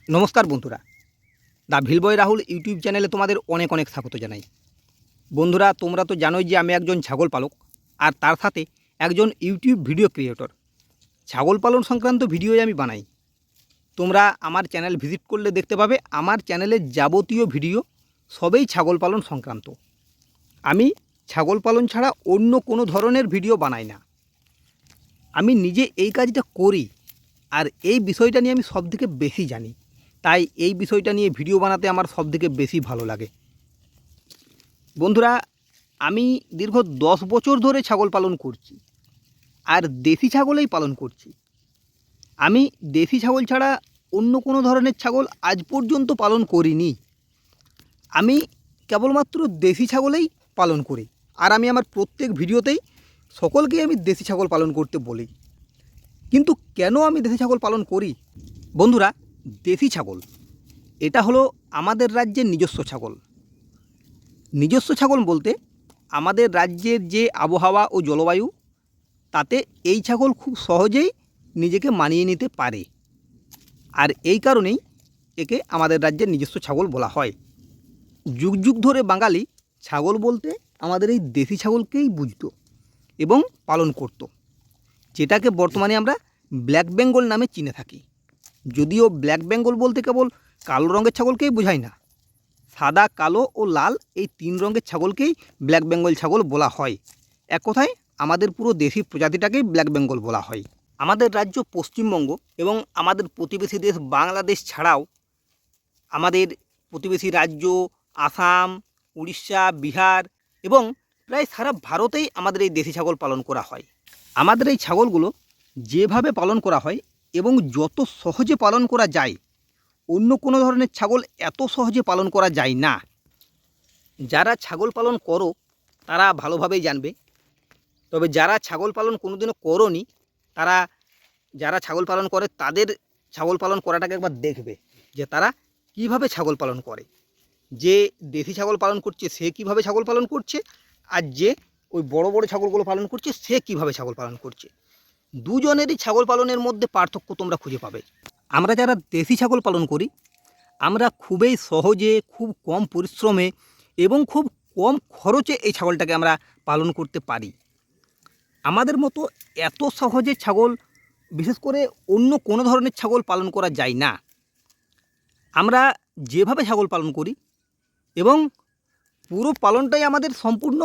নমস্কার বন্ধুরা, the ভিলবয় Rahul YouTube চ্যানেলে তোমাদের অনেক অনেক স্বাগত জানাই। বন্ধুরা, তোমরা তো জানোই যে আমি একজন ছাগল পালক আর তার সাথে একজন ইউটিউব ভিডিও ক্রিয়েটর। ছাগল পালন সংক্রান্ত ভিডিওই আমি বানাই। তোমরা আমার চ্যানেল ভিজিট করলে দেখতে পাবে আমার চ্যানেলের যাবতীয় ভিডিও সবই ছাগল পালন সংক্রান্ত। আমি ছাগল পালন ছাড়া অন্য কোনো ধরনের ভিডিও বানাই না। আমি নিজে এই কাজটা করি আর এই বিষয়টা নিয়ে আমি সবথেকে বেশি জানি, তাই এই বিষয়টা নিয়ে ভিডিও বানাতে আমার সবথেকে বেশি ভালো লাগে। বন্ধুরা, আমি দীর্ঘ 10 বছর ধরে ছাগল পালন করছি আর দেশি ছাগলেই পালন করছি। আমি দেশি ছাগল ছাড়া অন্য কোনো ধরনের ছাগল আজ পর্যন্ত পালন করিনি। আমি কেবলমাত্র দেশি ছাগলেই পালন করি আর আমি আমার প্রত্যেক ভিডিওতেই সকলকেই আমি দেশি ছাগল পালন করতে বলি। কিন্তু কেন আমি দেশি ছাগল পালন করি? বন্ধুরা, দেশি ছাগল এটা হলো আমাদের রাজ্যের নিজস্ব ছাগল। নিজস্ব ছাগল বলতে আমাদের রাজ্যের যে আবহাওয়া ও জলবায়ু, তাতে এই ছাগল খুব সহজেই নিজেকে মানিয়ে নিতে পারে। আর এই কারণেই একে আমাদের রাজ্যের নিজস্ব ছাগল বলা হয়। যুগ যুগ ধরে বাঙালি ছাগল বলতে আমাদের এই দেশি ছাগলকেই বুঝতো এবং পালন করত, যেটাকে বর্তমানে আমরা ব্ল্যাক বেঙ্গল নামে চিনে থাকি। যদিও ব্ল্যাক বেঙ্গল বলতে কেবল কালো রঙের ছাগলকেই বোঝায় না, সাদা, কালো ও লাল এই 3 রঙের ছাগলকেই ব্ল্যাক বেঙ্গল ছাগল বলা হয়। এক কথায় আমাদের পুরো দেশি প্রজাতিটাকেই ব্ল্যাক বেঙ্গল বলা হয়। আমাদের রাজ্য পশ্চিমবঙ্গ এবং আমাদের প্রতিবেশী দেশ বাংলাদেশ ছাড়াও আমাদের প্রতিবেশী রাজ্য আসাম, উড়িষ্যা, বিহার এবং প্রায় সারা ভারতেই আমাদের এই দেশি ছাগল পালন করা হয়। আমাদের এই ছাগলগুলো যেভাবে পালন করা হয় এবং যত সহজে পালন করা যায়, অন্য কোনো ধরনের ছাগল এত সহজে পালন করা যায় না। যারা ছাগল পালন করো তারা ভালোভাবেই জানবে, তবে যারা ছাগল পালন কোনোদিনও করোনি, তারা যারা ছাগল পালন করে তাদের ছাগল পালন করাটাকে একবার দেখবে যে তারা কিভাবে ছাগল পালন করে। যে দেশি ছাগল পালন করছে সে কিভাবে ছাগল পালন করছে, আর যে ওই বড় বড় ছাগলগুলো পালন করছে সে কিভাবে ছাগল পালন করছে। দুজনেরই ছাগল পালনের মধ্যে পার্থক্য তোমরা খুঁজে পাবে। আমরা যারা দেশি ছাগল পালন করি, আমরা খুবই সহজে, খুব কম পরিশ্রমে এবং খুব কম খরচে এই ছাগলটাকে আমরা পালন করতে পারি। আমাদের মতো এত সহজে ছাগল বিশেষ করে অন্য কোনো ধরনের ছাগল পালন করা যায় না। আমরা যেভাবে ছাগল পালন করি এবং পুরো পালনটাই আমাদের সম্পূর্ণ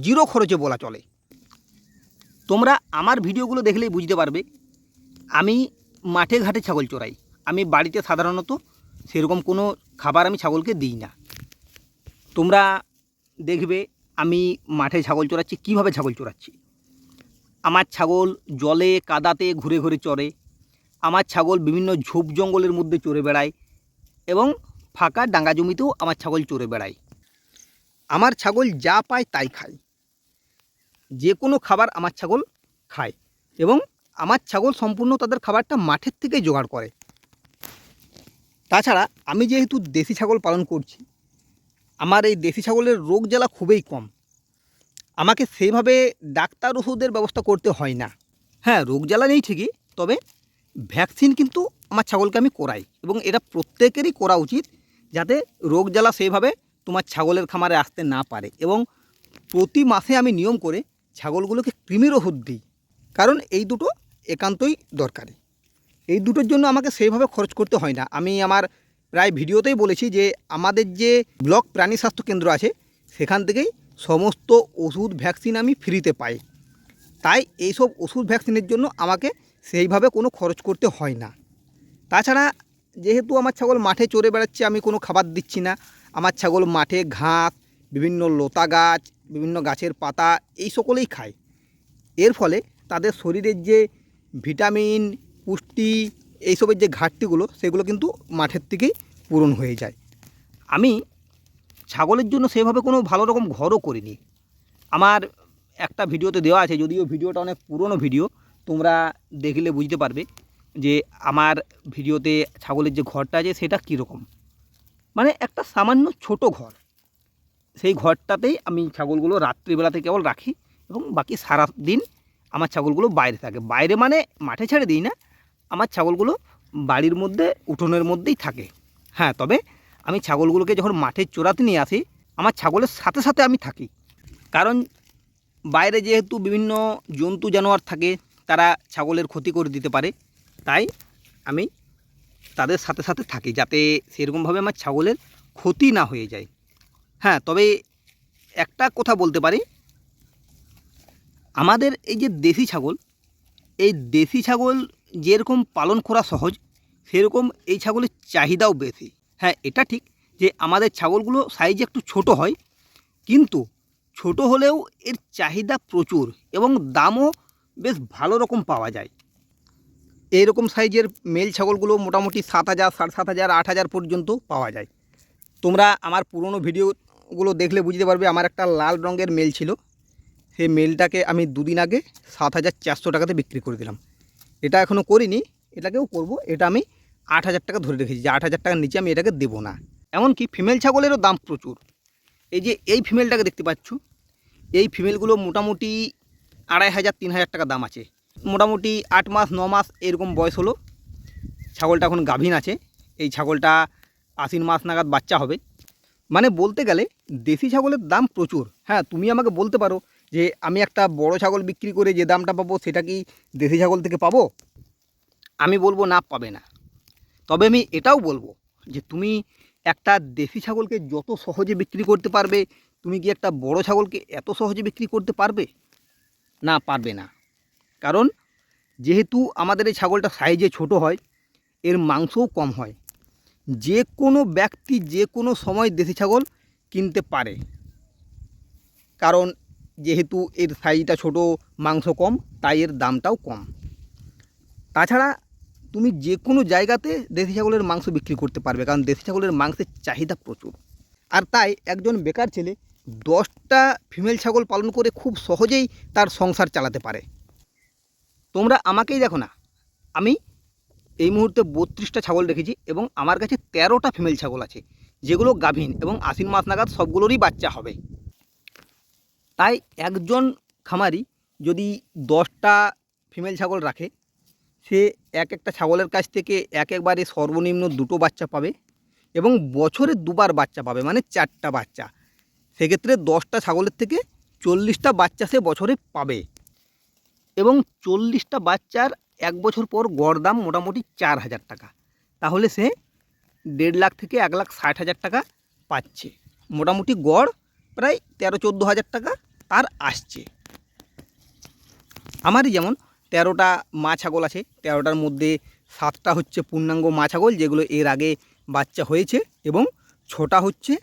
জিরো খরচে বলা চলে। তোমরা আমার ভিডিওগুলো দেখলেই বুঝতে পারবে আমি মাঠে ঘাটে ছাগল চড়াই। আমি বাড়িতে সাধারণত সেরকম কোনো খাবার আমি ছাগলকে দিই না। তোমরা দেখবে আমি মাঠে ছাগল চড়াচ্ছি। কিভাবে ছাগল চড়াচ্ছি? আমার ছাগল জলে কাদাতে ঘুরে ঘুরে চড়ে, আমার ছাগল বিভিন্ন ঝোপ জঙ্গলের মধ্যে চড়ে বেড়ায় এবং ফাঁকা ডাঙ্গা জমিতেও আমার ছাগল চড়ে বেড়ায়। আমার ছাগল যা পায় তাই খায়, যে কোনো খাবার আমার ছাগল খায় এবং আমার ছাগল সম্পূর্ণ তাদের খাবারটা মাঠের থেকেই জোগাড় করে। তাছাড়া আমি যেহেতু দেশি ছাগল পালন করছি, আমার এই দেশি ছাগলের রোগ জ্বালা খুবই কম। আমাকে সেইভাবে ডাক্তার ওষুধের ব্যবস্থা করতে হয় না। হ্যাঁ, রোগ জ্বালা নেই ঠিকই, তবে ভ্যাকসিন কিন্তু আমার ছাগলকে আমি করাই এবং এটা প্রত্যেকেরই করা উচিত, যাতে রোগ জ্বালা সেইভাবে তোমার ছাগলের খামারে আসতে না পারে। এবং প্রতি মাসে আমি নিয়ম করে ছাগলগুলোকে কৃমির ওষুধ দিই, কারণ এই দুটো একান্তই দরকারি। এই দুটোর জন্য আমাকে সেইভাবে খরচ করতে হয় না। আমি আমার প্রায় ভিডিওতেই বলেছি যে আমাদের যে ব্লক প্রাণী স্বাস্থ্য কেন্দ্র আছে সেখান থেকেই সমস্ত ওষুধ ভ্যাকসিন আমি ফ্রিতে পাই। তাই এইসব ওষুধ ভ্যাকসিনের জন্য আমাকে সেইভাবে কোনো খরচ করতে হয় না। তাছাড়া যেহেতু আমার ছাগল মাঠে চড়ে বেড়াচ্ছে, আমি কোনো খাবার দিচ্ছি না। আমার ছাগল মাঠে ঘাস, বিভিন্ন লতা গাছ, বিভিন্ন গাছের পাতা এই সকলেই খায়। এর ফলে তাদের শরীরের যে ভিটামিন, পুষ্টি এইসবের যে ঘাটতিগুলো সেগুলো কিন্তু মাঠের থেকেই পূরণ হয়ে যায়। আমি ছাগলের জন্য সেভাবে কোনো ভালো রকম ঘরও করিনি। আমার একটা ভিডিওতে দেওয়া আছে, যদিও ভিডিওটা অনেক পুরনো ভিডিও, তোমরা দেখলে বুঝতে পারবে যে আমার ভিডিওতে ছাগলের যে ঘরটা আছে সেটা কীরকম। মানে একটা সামান্য ছোট ঘর, সেই ঘরটাতেই আমি ছাগলগুলো রাত্রিবেলাতে কেবল রাখি এবং বাকি সারা দিন আমার ছাগলগুলো বাইরে থাকে। বাইরে মানে মাঠে ছেড়ে দিই না, আমার ছাগলগুলো বাড়ির মধ্যে উঠোনের মধ্যেই থাকে। হ্যাঁ, তবে আমি ছাগলগুলোকে যখন মাঠে চরাতে নিয়ে আসি আমার ছাগলের সাথে সাথে আমি থাকি, কারণ বাইরে যেহেতু বিভিন্ন জন্তু জানোয়ার থাকে, তারা ছাগলের ক্ষতি করে দিতে পারে, তাই আমি তাদের সাথে সাথে থাকি যাতে সেরকমভাবে আমার ছাগলের ক্ষতি না হয়ে যায়। হ্যাঁ, তবে একটা কথা বলতে পারি, আমাদের এই যে দেশি ছাগল, এই দেশি ছাগল যেরকম পালন করা সহজ, সেরকম এই ছাগলের চাহিদাও বেশি। হ্যাঁ, এটা ঠিক যে আমাদের ছাগলগুলো সাইজে একটু ছোট হয়, কিন্তু ছোট হলেও এর চাহিদা প্রচুর এবং দামও বেশ ভালো রকম পাওয়া যায়। এইরকম সাইজের মেল ছাগলগুলো মোটামুটি 7,000, 7,500, 8,000 পর্যন্ত পাওয়া যায়। তোমরা আমার পুরনো ভিডিওগুলো দেখলে বুঝতে পারবে, আমার একটা লাল রঙের মেল ছিল, সেই মেলটাকে আমি 2 দিন আগে 7,400 টাকাতে বিক্রি করে দিলাম। এটা এখনও করিনি, এটাকেও করব। এটা আমি 8,000 টাকা ধরে রেখেছি যে 8,000 টাকার নিচে আমি এটাকে দেবো না। এমনকি ফিমেল ছাগলেরও দাম প্রচুর। এই যে এই ফিমেলটাকে দেখতে পাচ্ছ, এই ফিমেলগুলো মোটামুটি 2,500, 3,000 টাকা দাম আছে। মোটামুটি 8 মাস 9 মাস এরকম বয়স হলো, ছাগলটা এখন গাভীন আছে। এই ছাগলটা আশ্বিন মাস নাগাদ বাচ্চা হবে। মানে বলতে গেলে দেশি ছাগলের দাম প্রচুর। হ্যাঁ, তুমি আমাকে বলতে পারো যে আমি একটা বড় ছাগল বিক্রি করে যে দামটা পাবো সেটা কি দেশি ছাগল থেকে পাবো? আমি বলবো না, পাবে না। তবে আমি এটাও বলবো যে তুমি একটা দেশি ছাগলকে যত সহজে বিক্রি করতে পারবে, তুমি কি একটা বড় ছাগলকে এত সহজে বিক্রি করতে পারবে? না, পারবে না। কারণ যেহেতু আমাদের এই ছাগলটা সাইজে ছোট হয়, এর মাংসও কম হয়। যে কোনো ব্যক্তি যে কোনো সময় দেশি ছাগল কিনতে পারে, কারণ যেহেতু এর সাইজটা ছোট, মাংস কম, তাই এর দামটাও কম। তাছাড়া তুমি যে কোনো জায়গাতে দেশি ছাগলের মাংস বিক্রি করতে পারবে, কারণ দেশি ছাগলের মাংসের চাহিদা প্রচুর। আর তাই একজন বেকার ছেলে 10টা ফিমেল ছাগল পালন করে খুব সহজেই তার সংসার চালাতে পারে। তোমরা আমাকেই দেখো না, আমি এই মুহূর্তে 32টা ছাগল রেখেছি এবং আমার কাছে 13টা ফিমেল ছাগল আছে, যেগুলো গাভীন এবং আশ্বিন মাস নাগাদ সবগুলোরই বাচ্চা হবে। তাই একজন খামারি যদি 10টা ফিমেল ছাগল রাখে, সে একটা ছাগলের কাছ থেকে একবারে সর্বনিম্ন 2টো বাচ্চা পাবে এবং বছরে 2বার বাচ্চা পাবে, মানে 4টা বাচ্চা। সেক্ষেত্রে 10টা ছাগলের থেকে 40টা বাচ্চা সে বছরে পাবে এবং 40টা বাচ্চার 1 বছর পর গড় দাম মোটামুটি 4,000 টাকা। তাহলে সে 1.5 লাখ থেকে 1,60,000 টাকা পাচ্ছে। মোটামুটি গড় প্রায় 13-14 হাজার টাকা তার আসছে। আমারই যেমন 13টা মা ছাগল আছে, 13টার মধ্যে 7টা হচ্ছে পূর্ণাঙ্গ মা ছাগল, যেগুলো এর আগে বাচ্চা হয়েছে, এবং 6টা হচ্ছে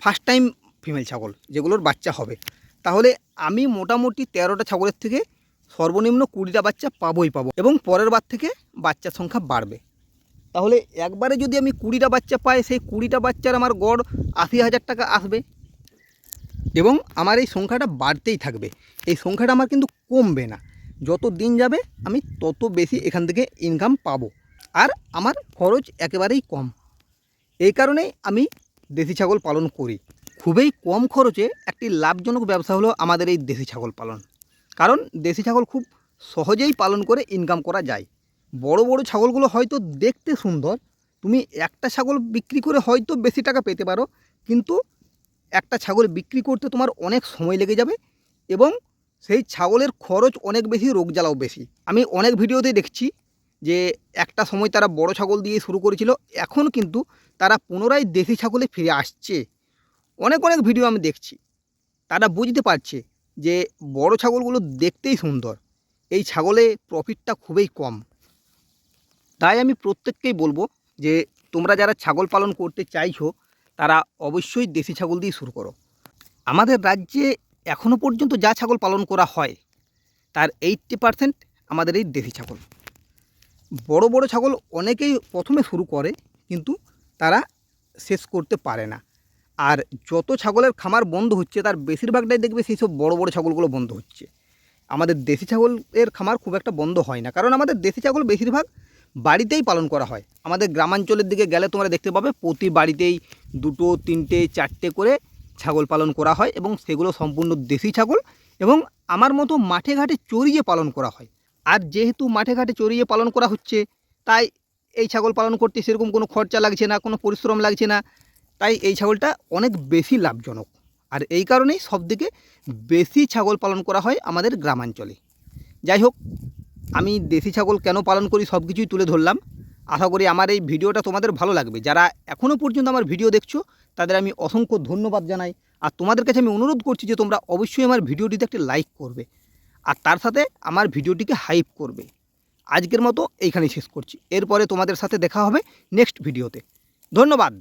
ফার্স্ট টাইম ফিমেল ছাগল, যেগুলোর বাচ্চা হবে। তাহলে আমি মোটামুটি 13টা ছাগলের থেকে সর্বনিম্ন 20টা বাচ্চা পাবোই পাবো, এবং পরের বার থেকে বাচ্চার সংখ্যা বাড়বে। তাহলে একবারে যদি আমি 20টা বাচ্চা পাই, সেই 20টা বাচ্চার আমার গড় 80,000 টাকা আসবে এবং আমার এই সংখ্যাটা বাড়তেই থাকবে। এই সংখ্যাটা আমার কিন্তু কমবে না। যত দিন যাবে আমি তত বেশি এখান থেকে ইনকাম পাবো, আর আমার খরচ একেবারেই কম। এই কারণেই আমি দেশি ছাগল পালন করি। খুবই কম খরচে একটি লাভজনক ব্যবসা হলো আমাদের এই দেশি ছাগল পালন, কারণ দেশি ছাগল খুব সহজেই পালন করে ইনকাম করা যায়। বড় বড় ছাগলগুলো হয়তো দেখতে সুন্দর, তুমি একটা ছাগল বিক্রি করে হয়তো বেশি টাকা পেতে পারো, কিন্তু একটা ছাগল বিক্রি করতে তোমার অনেক সময় লেগে যাবে এবং সেই ছাগলের খরচ অনেক বেশি, রোগ জ্বালাও বেশি। আমি অনেক ভিডিওতে দেখছি যে একটা সময় তারা বড় ছাগল দিয়ে শুরু করেছিল, এখন কিন্তু তারা পুনরায় দেশি ছাগলে ফিরে আসছে। অনেক অনেক ভিডিও আমি দেখছি, তারা বুঝতে পারছে যে বড় ছাগলগুলো দেখতেই সুন্দর, এই ছাগলে প্রফিটটা খুবই কম। তাই আমি প্রত্যেককেই বলবো যে তোমরা যারা ছাগল পালন করতে চাইছো, তারা অবশ্যই দেশি ছাগল দিয়ে শুরু করো। আমাদের রাজ্যে এখনও পর্যন্ত যা ছাগল পালন করা হয় তার 80% আমাদের এই দেশি ছাগল। বড় বড় ছাগল অনেকেই প্রথমে শুরু করে, কিন্তু তারা শেষ করতে পারে না। আর যত ছাগলের খামার বন্ধ হচ্ছে তার বেশিরভাগটাই দেখবে সেই সব বড় বড় ছাগলগুলো বন্ধ হচ্ছে। আমাদের দেশি ছাগলের খামার খুব একটা বন্ধ হয় না, কারণ আমাদের দেশি ছাগল বেশিরভাগ বাড়িতেই পালন করা হয়। আমাদের গ্রামাঞ্চলের দিকে গেলে তোমরা দেখতে পাবে প্রতি বাড়িতেই 2টো 3টে 4টে করে ছাগল পালন করা হয়, এবং সেগুলো সম্পূর্ণ দেশি ছাগল এবং আমার মতো মাঠে ঘাটে চড়িয়ে পালন করা হয়। আর যেহেতু মাঠে ঘাটে চড়িয়ে পালন করা হচ্ছে, তাই এই ছাগল পালন করতে সেরকম কোনো খরচা লাগছে না, কোনো পরিশ্রম লাগছে না, তাই এই ছাগলটা অনেক বেশি লাভজনক। আর এই কারণেই সবথেকে বেশি ছাগল পালন করা হয় আমাদের গ্রামাঞ্চলে। যাই হোক, আমি দেশি ছাগল কেন পালন করি সব কিছুই তুলে ধরলাম। আশা করি আমার এই ভিডিওটা তোমাদের ভালো লাগবে। যারা এখনও পর্যন্ত আমার ভিডিও দেখছো তাদের আমি অসংখ্য ধন্যবাদ জানাই। আর তোমাদের কাছে আমি অনুরোধ করছি যে তোমরা অবশ্যই আমার ভিডিওটিতে একটি লাইক করবে আর তার সাথে আমার ভিডিওটিকে হাইপ করবে। আজকের মতো এইখানেই শেষ করছি, এরপরে তোমাদের সাথে দেখা হবে নেক্সট ভিডিওতে। ধন্যবাদ।